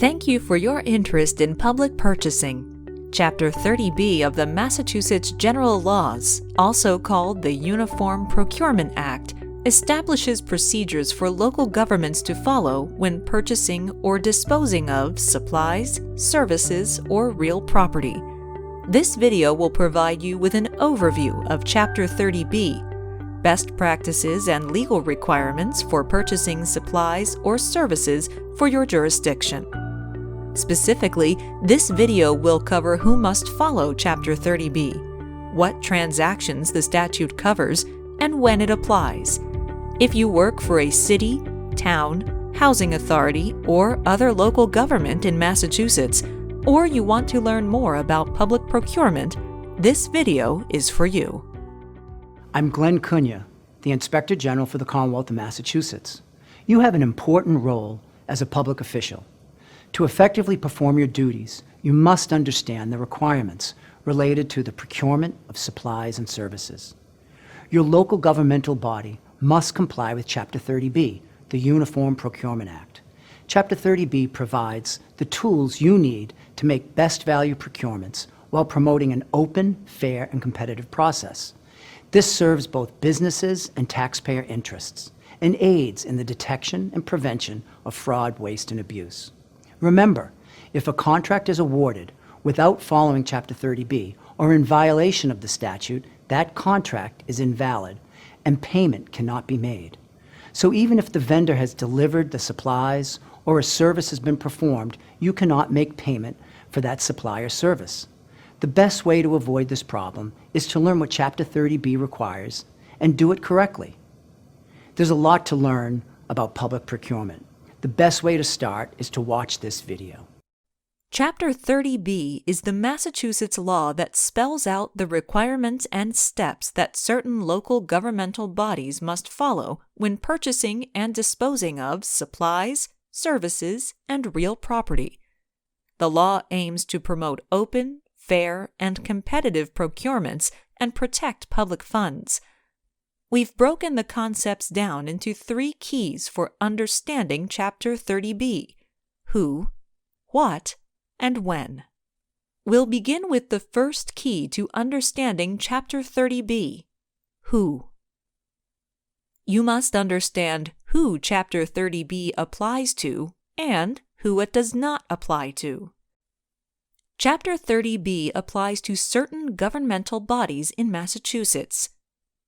Thank you for your interest in public purchasing. Chapter 30B of the Massachusetts General Laws, also called the Uniform Procurement Act, establishes procedures for local governments to follow when purchasing or disposing of supplies, services, or real property. This video will provide you with an overview of Chapter 30B, best practices and legal requirements for purchasing supplies or services for your jurisdiction. Specifically, this video will cover who must follow Chapter 30B, what transactions the statute covers, and when it applies. If you work for a city, town, housing authority, or other local government in Massachusetts, or you want to learn more about public procurement, this video is for you. I'm Glenn Cunha, the Inspector General for the Commonwealth of Massachusetts. You have an important role as a public official. To effectively perform your duties, you must understand the requirements related to the procurement of supplies and services. Your local governmental body must comply with Chapter 30B, the Uniform Procurement Act. Chapter 30B provides the tools you need to make best value procurements while promoting an open, fair, and competitive process. This serves both businesses and taxpayer interests and aids in the detection and prevention of fraud, waste, and abuse. Remember, if a contract is awarded without following Chapter 30B or in violation of the statute, that contract is invalid and payment cannot be made. So even if the vendor has delivered the supplies or a service has been performed, you cannot make payment for that supply or service. The best way to avoid this problem is to learn what Chapter 30B requires and do it correctly. There's a lot to learn about public procurement. The best way to start is to watch this video. Chapter 30B is the Massachusetts law that spells out the requirements and steps that certain local governmental bodies must follow when purchasing and disposing of supplies, services, and real property. The law aims to promote open, fair, and competitive procurements and protect public funds. We've broken the concepts down into 3 keys for understanding Chapter 30B: who, what, and when. We'll begin with the first key to understanding Chapter 30B: who. You must understand who Chapter 30B applies to and who it does not apply to. Chapter 30B applies to certain governmental bodies in Massachusetts.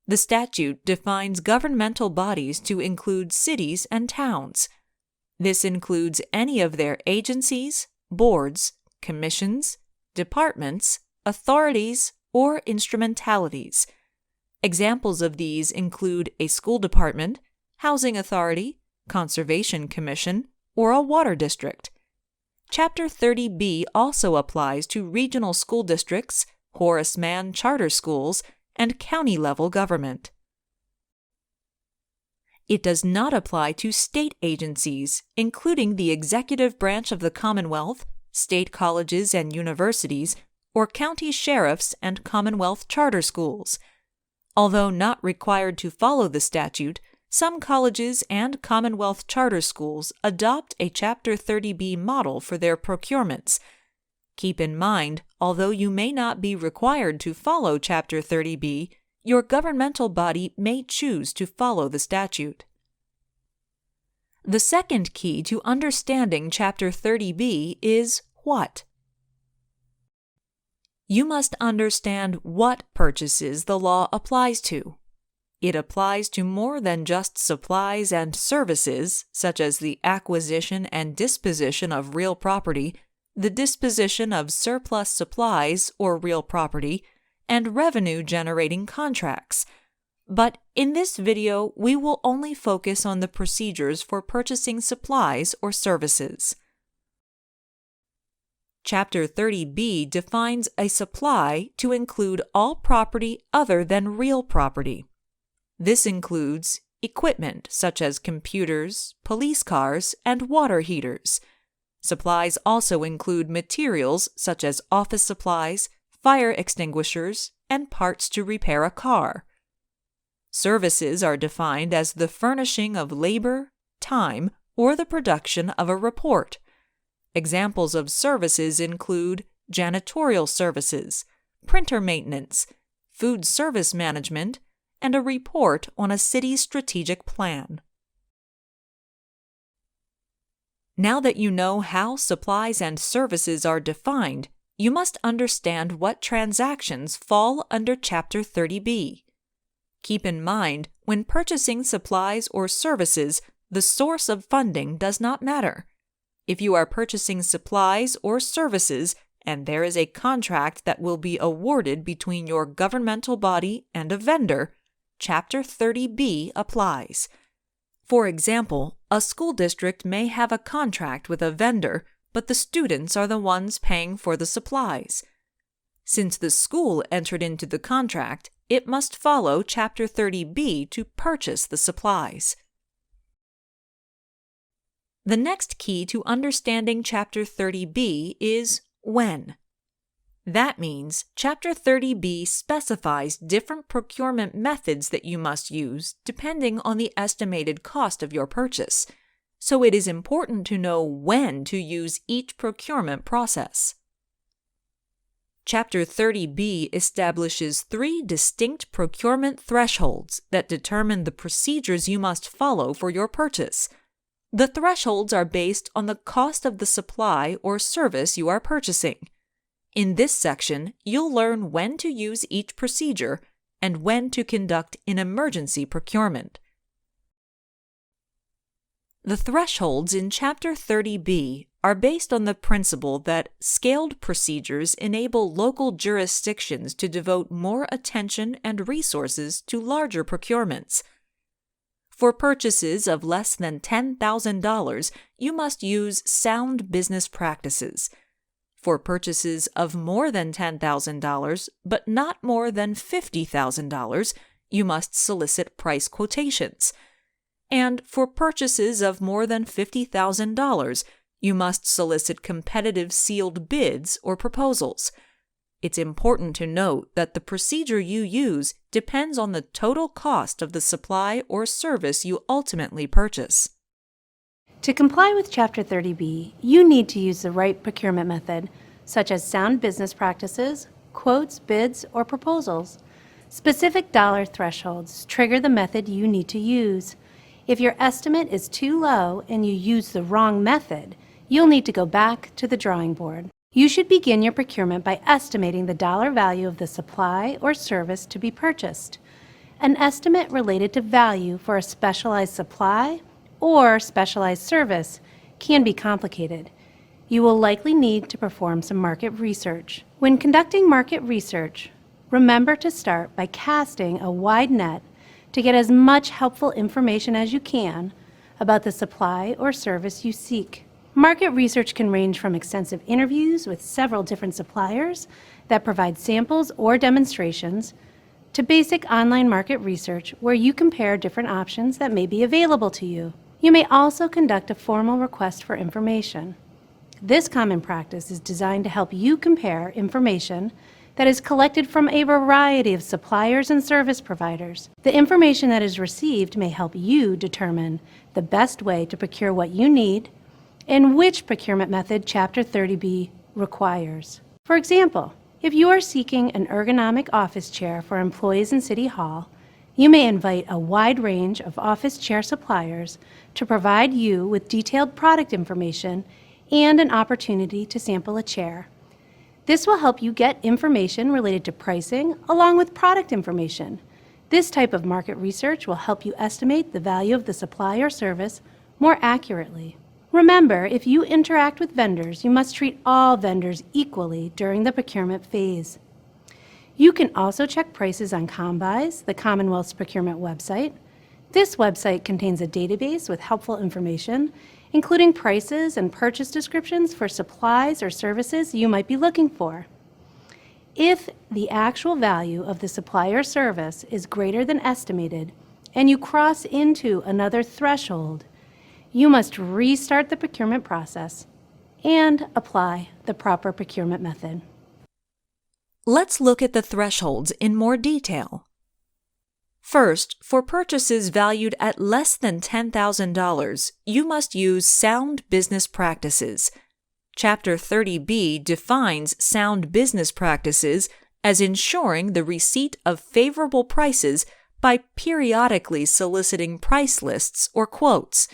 The statute defines governmental bodies to include cities and towns. This includes any of their agencies, boards, commissions, departments, authorities, or instrumentalities. Examples of these include a school department, housing authority, conservation commission, or a water district. Chapter 30B also applies to regional school districts, Horace Mann charter schools, and county-level government. It does not apply to state agencies, including the executive branch of the Commonwealth, state colleges and universities, or county sheriffs and Commonwealth charter schools. Although not required to follow the statute, some colleges and Commonwealth charter schools adopt a Chapter 30B model for their procurements. Keep in mind, although you may not be required to follow Chapter 30B, your governmental body may choose to follow the statute. The second key to understanding Chapter 30B is what. You must understand what purchases the law applies to. It applies to more than just supplies and services, such as the acquisition and disposition of real property, the disposition of surplus supplies or real property, and revenue-generating contracts. But in this video, we will only focus on the procedures for purchasing supplies or services. Chapter 30B defines a supply to include all property other than real property. This includes equipment such as computers, police cars, and water heaters. Supplies also include materials such as office supplies, fire extinguishers, and parts to repair a car. Services are defined as the furnishing of labor, time, or the production of a report. Examples of services include janitorial services, printer maintenance, food service management, and a report on a city's strategic plan. Now that you know how supplies and services are defined, you must understand what transactions fall under Chapter 30B. Keep in mind, when purchasing supplies or services, the source of funding does not matter. If you are purchasing supplies or services and there is a contract that will be awarded between your governmental body and a vendor, Chapter 30B applies. For example, a school district may have a contract with a vendor, but the students are the ones paying for the supplies. Since the school entered into the contract, it must follow Chapter 30B to purchase the supplies. The next key to understanding Chapter 30B is when. That means Chapter 30B specifies different procurement methods that you must use depending on the estimated cost of your purchase, so it is important to know when to use each procurement process. Chapter 30B establishes 3 distinct procurement thresholds that determine the procedures you must follow for your purchase. The thresholds are based on the cost of the supply or service you are purchasing. In this section, you'll learn when to use each procedure and when to conduct an emergency procurement. The thresholds in Chapter 30B are based on the principle that scaled procedures enable local jurisdictions to devote more attention and resources to larger procurements. For purchases of less than $10,000, you must use sound business practices. For purchases of more than $10,000, but not more than $50,000, you must solicit price quotations. And for purchases of more than $50,000, you must solicit competitive sealed bids or proposals. It's important to note that the procedure you use depends on the total cost of the supply or service you ultimately purchase. To comply with Chapter 30B, you need to use the right procurement method, such as sound business practices, quotes, bids, or proposals. Specific dollar thresholds trigger the method you need to use. If your estimate is too low and you use the wrong method, you'll need to go back to the drawing board. You should begin your procurement by estimating the dollar value of the supply or service to be purchased. An estimate related to value for a specialized supply or specialized service can be complicated. You will likely need to perform some market research. When conducting market research, remember to start by casting a wide net to get as much helpful information as you can about the supply or service you seek. Market research can range from extensive interviews with several different suppliers that provide samples or demonstrations to basic online market research where you compare different options that may be available to you. You may also conduct a formal request for information. This common practice is designed to help you compare information that is collected from a variety of suppliers and service providers. The information that is received may help you determine the best way to procure what you need and which procurement method Chapter 30B requires. For example, if you are seeking an ergonomic office chair for employees in City Hall, you may invite a wide range of office chair suppliers to provide you with detailed product information and an opportunity to sample a chair. This will help you get information related to pricing along with product information. This type of market research will help you estimate the value of the supply or service more accurately. Remember, if you interact with vendors, you must treat all vendors equally during the procurement phase. You can also check prices on Combis, the Commonwealth's procurement website. This website contains a database with helpful information, including prices and purchase descriptions for supplies or services you might be looking for. If the actual value of the supply or service is greater than estimated and you cross into another threshold, you must restart the procurement process and apply the proper procurement method. Let's look at the thresholds in more detail. First, for purchases valued at less than $10,000, you must use sound business practices. Chapter 30B defines sound business practices as ensuring the receipt of favorable prices by periodically soliciting price lists or quotes.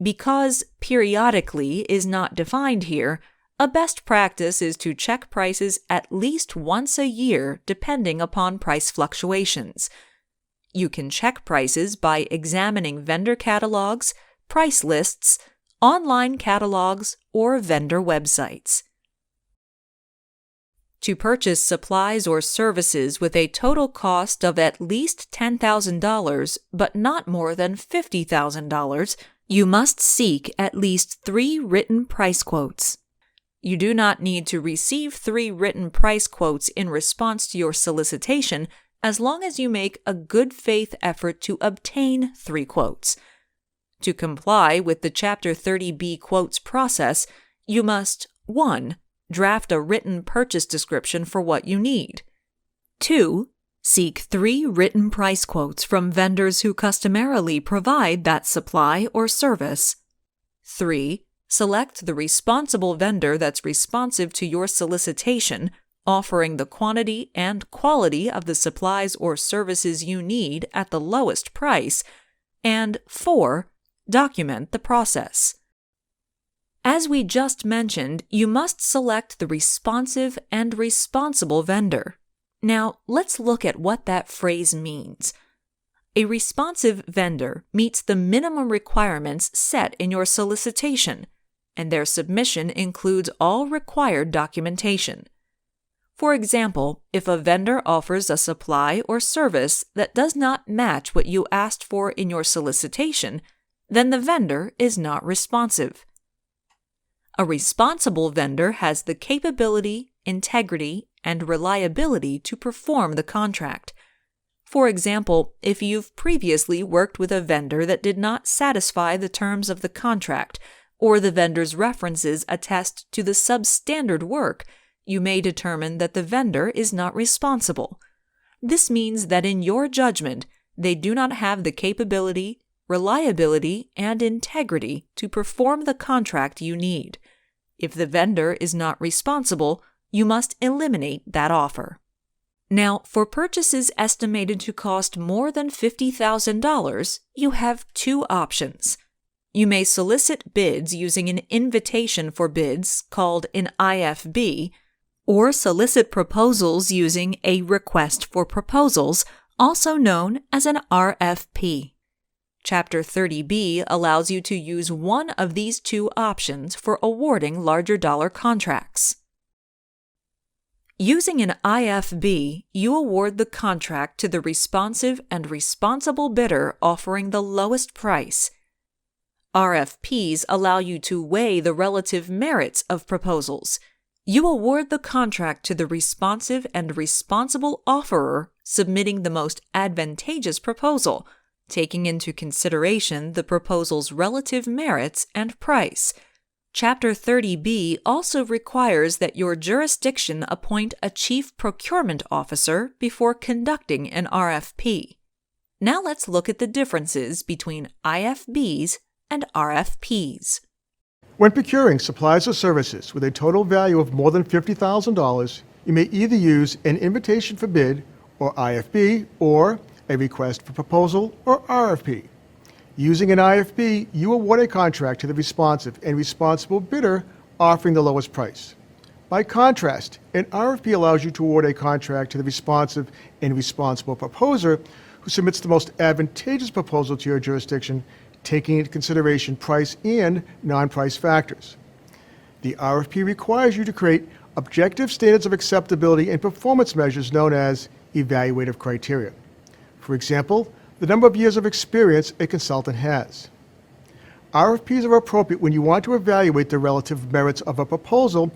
Because periodically is not defined here, a best practice is to check prices at least once a year depending upon price fluctuations. You can check prices by examining vendor catalogs, price lists, online catalogs, or vendor websites. To purchase supplies or services with a total cost of at least $10,000 but not more than $50,000, you must seek at least 3 written price quotes. You do not need to receive 3 written price quotes in response to your solicitation as long as you make a good faith effort to obtain 3 quotes. To comply with the Chapter 30B quotes process, you must 1. Draft a written purchase description for what you need. 2. Seek 3 written price quotes from vendors who customarily provide that supply or service. 3. Select the responsible vendor that's responsive to your solicitation, offering the quantity and quality of the supplies or services you need at the lowest price. And 4. Document the process. As we just mentioned, you must select the responsive and responsible vendor. Now, let's look at what that phrase means. A responsive vendor meets the minimum requirements set in your solicitation, and their submission includes all required documentation. For example, if a vendor offers a supply or service that does not match what you asked for in your solicitation, then the vendor is not responsive. A responsible vendor has the capability, integrity, and reliability to perform the contract. For example, if you've previously worked with a vendor that did not satisfy the terms of the contract, or the vendor's references attest to the substandard work, you may determine that the vendor is not responsible. This means that in your judgment, they do not have the capability, reliability, and integrity to perform the contract you need. If the vendor is not responsible, you must eliminate that offer. Now, for purchases estimated to cost more than $50,000, you have 2 options. You may solicit bids using an invitation for bids called an IFB, or solicit proposals using a request for proposals, also known as an RFP. Chapter 30B allows you to use one of these 2 options for awarding larger dollar contracts. Using an IFB, you award the contract to the responsive and responsible bidder offering the lowest price. RFPs allow you to weigh the relative merits of proposals. You award the contract to the responsive and responsible offerer submitting the most advantageous proposal, taking into consideration the proposal's relative merits and price. Chapter 30B also requires that your jurisdiction appoint a chief procurement officer before conducting an RFP. Now let's look at the differences between IFBs and RFPs. When procuring supplies or services with a total value of more than $50,000, you may either use an invitation for bid, or IFB, or a request for proposal, or RFP. Using an IFB, you award a contract to the responsive and responsible bidder offering the lowest price. By contrast, an RFP allows you to award a contract to the responsive and responsible proposer who submits the most advantageous proposal to your jurisdiction, taking into consideration price and non-price factors. The RFP requires you to create objective standards of acceptability and performance measures known as evaluative criteria. For example, the number of years of experience a consultant has. RFPs are appropriate when you want to evaluate the relative merits of a proposal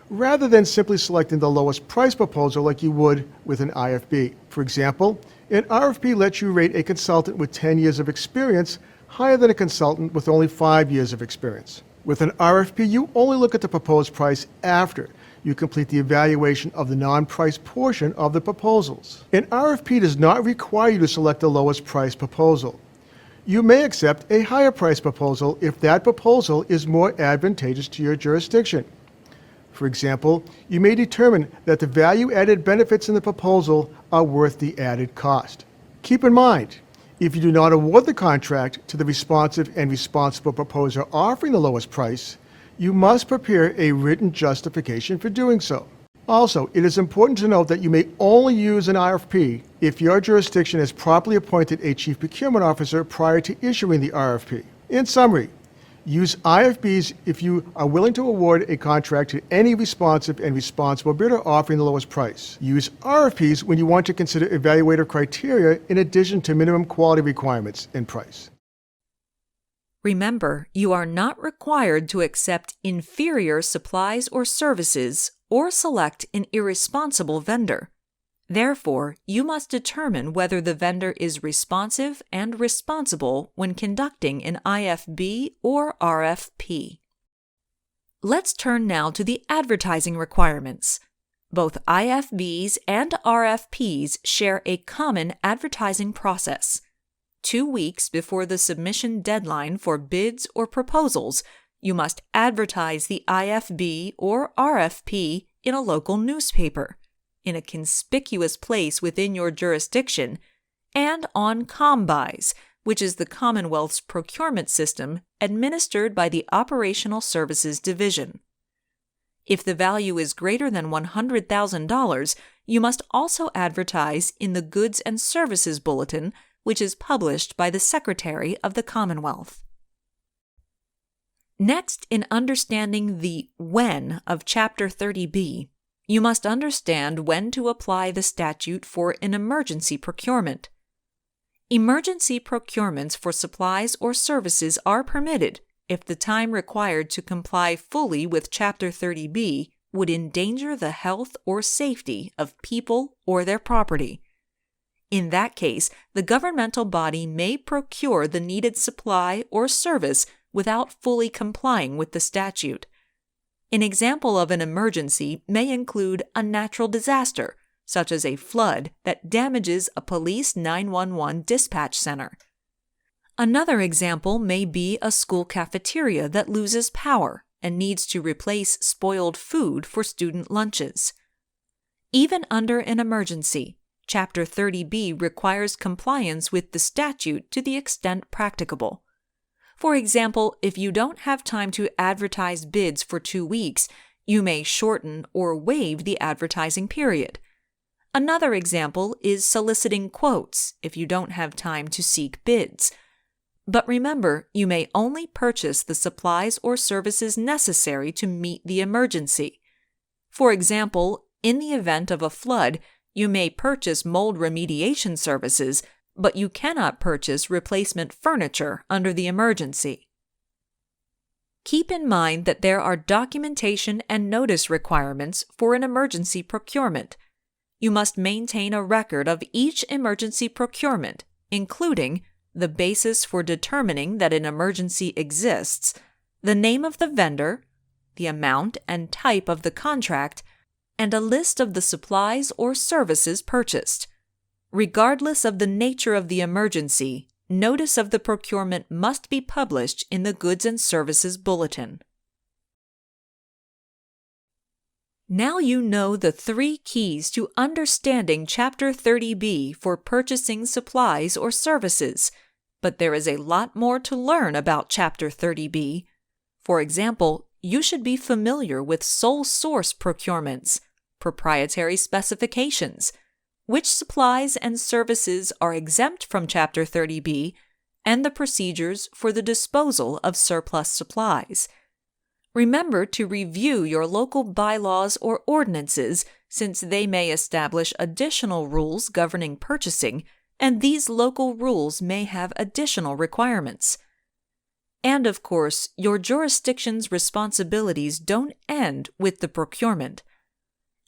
rather than simply selecting the lowest price proposal like you would with an IFB. For example, an RFP lets you rate a consultant with 10 years of experience higher than a consultant with only 5 years of experience. With an RFP, you only look at the proposed price after you complete the evaluation of the non-price portion of the proposals. An RFP does not require you to select the lowest price proposal. You may accept a higher price proposal if that proposal is more advantageous to your jurisdiction. For example, you may determine that the value-added benefits in the proposal are worth the added cost. Keep in mind, if you do not award the contract to the responsive and responsible proposer offering the lowest price, you must prepare a written justification for doing so. Also, it is important to note that you may only use an RFP if your jurisdiction has properly appointed a chief procurement officer prior to issuing the RFP. In summary, use IFBs if you are willing to award a contract to any responsive and responsible bidder offering the lowest price. Use RFPs when you want to consider evaluative criteria in addition to minimum quality requirements and price. Remember, you are not required to accept inferior supplies or services or select an irresponsible vendor. Therefore, you must determine whether the vendor is responsive and responsible when conducting an IFB or RFP. Let's turn now to the advertising requirements. Both IFBs and RFPs share a common advertising process. 2 weeks before the submission deadline for bids or proposals, you must advertise the IFB or RFP in a local newspaper, in a conspicuous place within your jurisdiction, and on ComBuys, which is the Commonwealth's procurement system administered by the Operational Services Division. If the value is greater than $100,000, you must also advertise in the Goods and Services Bulletin, which is published by the Secretary of the Commonwealth. Next, in understanding the when of Chapter 30B, you must understand when to apply the statute for an emergency procurement. Emergency procurements for supplies or services are permitted if the time required to comply fully with Chapter 30B would endanger the health or safety of people or their property. In that case, the governmental body may procure the needed supply or service without fully complying with the statute. An example of an emergency may include a natural disaster, such as a flood that damages a police 911 dispatch center. Another example may be a school cafeteria that loses power and needs to replace spoiled food for student lunches. Even under an emergency, Chapter 30B requires compliance with the statute to the extent practicable. For example, if you don't have time to advertise bids for 2 weeks, you may shorten or waive the advertising period. Another example is soliciting quotes if you don't have time to seek bids. But remember, you may only purchase the supplies or services necessary to meet the emergency. For example, in the event of a flood, you may purchase mold remediation services, but you cannot purchase replacement furniture under the emergency. Keep in mind that there are documentation and notice requirements for an emergency procurement. You must maintain a record of each emergency procurement, including the basis for determining that an emergency exists, the name of the vendor, the amount and type of the contract, and a list of the supplies or services purchased. Regardless of the nature of the emergency, notice of the procurement must be published in the Goods and Services Bulletin. Now you know the 3 keys to understanding Chapter 30B for purchasing supplies or services, but there is a lot more to learn about Chapter 30B. For example, you should be familiar with sole source procurements, proprietary specifications, which supplies and services are exempt from Chapter 30B, and the procedures for the disposal of surplus supplies. Remember to review your local bylaws or ordinances, since they may establish additional rules governing purchasing, and these local rules may have additional requirements. And of course, your jurisdiction's responsibilities don't end with the procurement.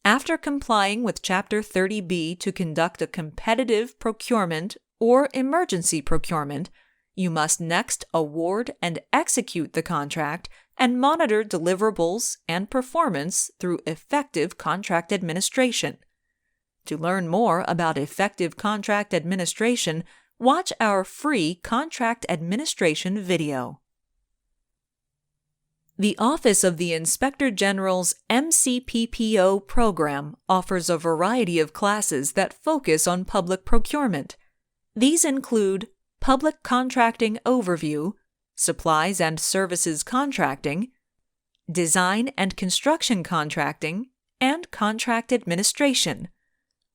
After complying with Chapter 30B to conduct a competitive procurement or emergency procurement, you must next award and execute the contract and monitor deliverables and performance through effective contract administration. To learn more about effective contract administration, watch our free contract administration video. The Office of the Inspector General's MCPPO program offers a variety of classes that focus on public procurement. These include Public Contracting Overview, Supplies and Services Contracting, Design and Construction Contracting, and Contract Administration.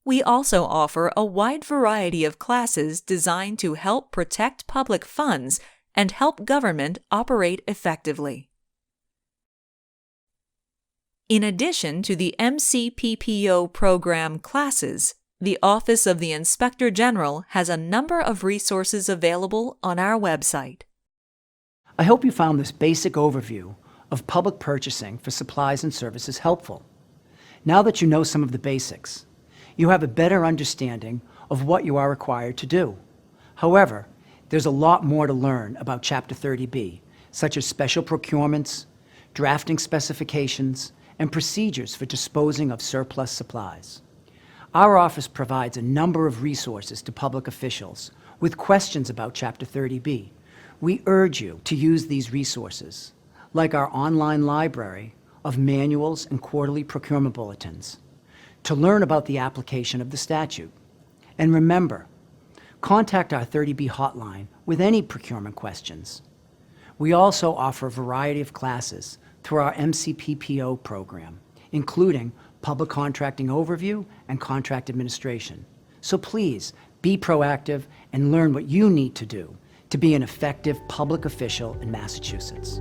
We also offer a wide variety of classes designed to help protect public funds and help government operate effectively. In addition to the MCPPO program classes, the Office of the Inspector General has a number of resources available on our website. I hope you found this basic overview of public purchasing for supplies and services helpful. Now that you know some of the basics, you have a better understanding of what you are required to do. However, there's a lot more to learn about Chapter 30B, such as special procurements, drafting specifications, and procedures for disposing of surplus supplies. Our office provides a number of resources to public officials with questions about Chapter 30B. We urge you to use these resources, like our online library of manuals and quarterly procurement bulletins, to learn about the application of the statute. And remember, contact our 30B hotline with any procurement questions. We also offer a variety of classes through our MCPPO program, including Public Contracting Overview and Contract Administration. So please, be proactive and learn what you need to do to be an effective public official in Massachusetts.